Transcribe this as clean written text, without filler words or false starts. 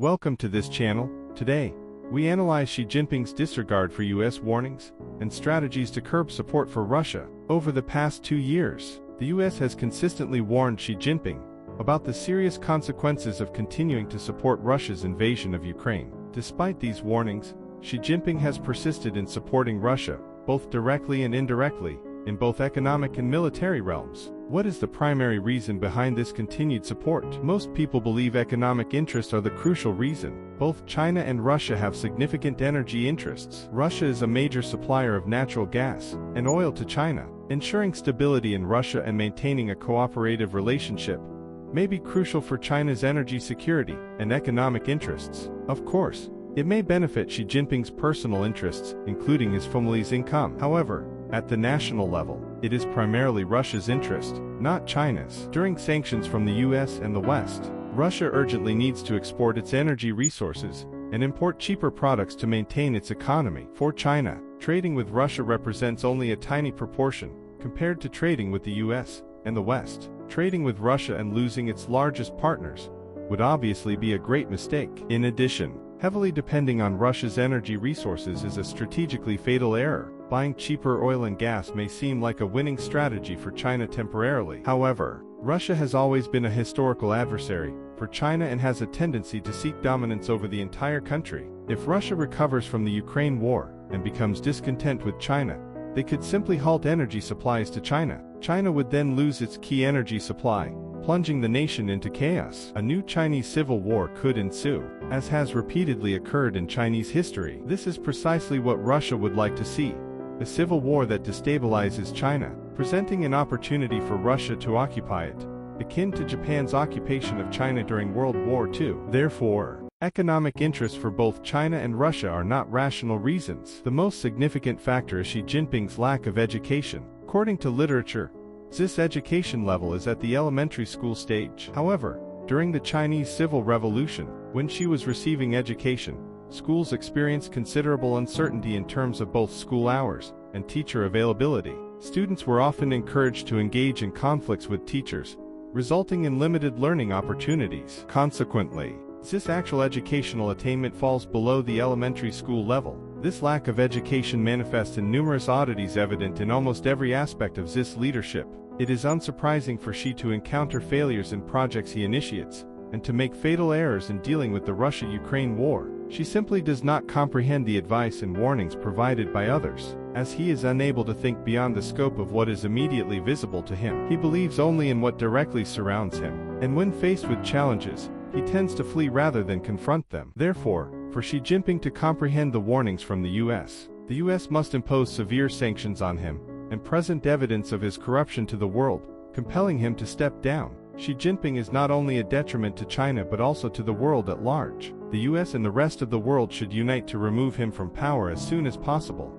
Welcome to this channel. Today, we analyze Xi Jinping's disregard for U.S. warnings and strategies to curb support for Russia. Over the past 2 years, the U.S. has consistently warned Xi Jinping about the serious consequences of continuing to support Russia's invasion of Ukraine. Despite these warnings, Xi Jinping has persisted in supporting Russia, both directly and indirectly, in both economic and military realms. What is the primary reason behind this continued support? Most people believe economic interests are the crucial reason. Both China and Russia have significant energy interests. Russia is a major supplier of natural gas and oil to China. Ensuring stability in Russia and maintaining a cooperative relationship may be crucial for China's energy security and economic interests. Of course, it may benefit Xi Jinping's personal interests, including his family's income. However, at the national level, it is primarily Russia's interest, not China's. During sanctions from the US and the West, Russia urgently needs to export its energy resources and import cheaper products to maintain its economy. For China, trading with Russia represents only a tiny proportion compared to trading with the US and the West. Trading with Russia and losing its largest partners would obviously be a great mistake. In addition, heavily depending on Russia's energy resources is a strategically fatal error. Buying cheaper oil and gas may seem like a winning strategy for China temporarily. However, Russia has always been a historical adversary for China and has a tendency to seek dominance over the entire country. If Russia recovers from the Ukraine war and becomes discontent with China, they could simply halt energy supplies to China. China would then lose its key energy supply, plunging the nation into chaos. A new Chinese civil war could ensue, as has repeatedly occurred in Chinese history. This is precisely what Russia would like to see. A civil war that destabilizes China, presenting an opportunity for Russia to occupy it, akin to Japan's occupation of China during World War II. Therefore, economic interests for both China and Russia are not rational reasons. The most significant factor is Xi Jinping's lack of education. According to literature, Xi's education level is at the elementary school stage. However, during the Chinese Civil Revolution, when Xi was receiving education, schools experienced considerable uncertainty in terms of both school hours and teacher availability. Students were often encouraged to engage in conflicts with teachers, resulting in limited learning opportunities. Consequently, Xi's actual educational attainment falls below the elementary school level. This lack of education manifests in numerous oddities evident in almost every aspect of Xi's leadership. It is unsurprising for Xi to encounter failures in projects he initiates, and to make fatal errors in dealing with the Russia-Ukraine war. She simply does not comprehend the advice and warnings provided by others, as he is unable to think beyond the scope of what is immediately visible to him. He believes only in what directly surrounds him, and when faced with challenges, he tends to flee rather than confront them. Therefore, for Xi Jinping to comprehend the warnings from the US must impose severe sanctions on him, and present evidence of his corruption to the world, compelling him to step down. Xi Jinping is not only a detriment to China but also to the world at large. The US and the rest of the world should unite to remove him from power as soon as possible.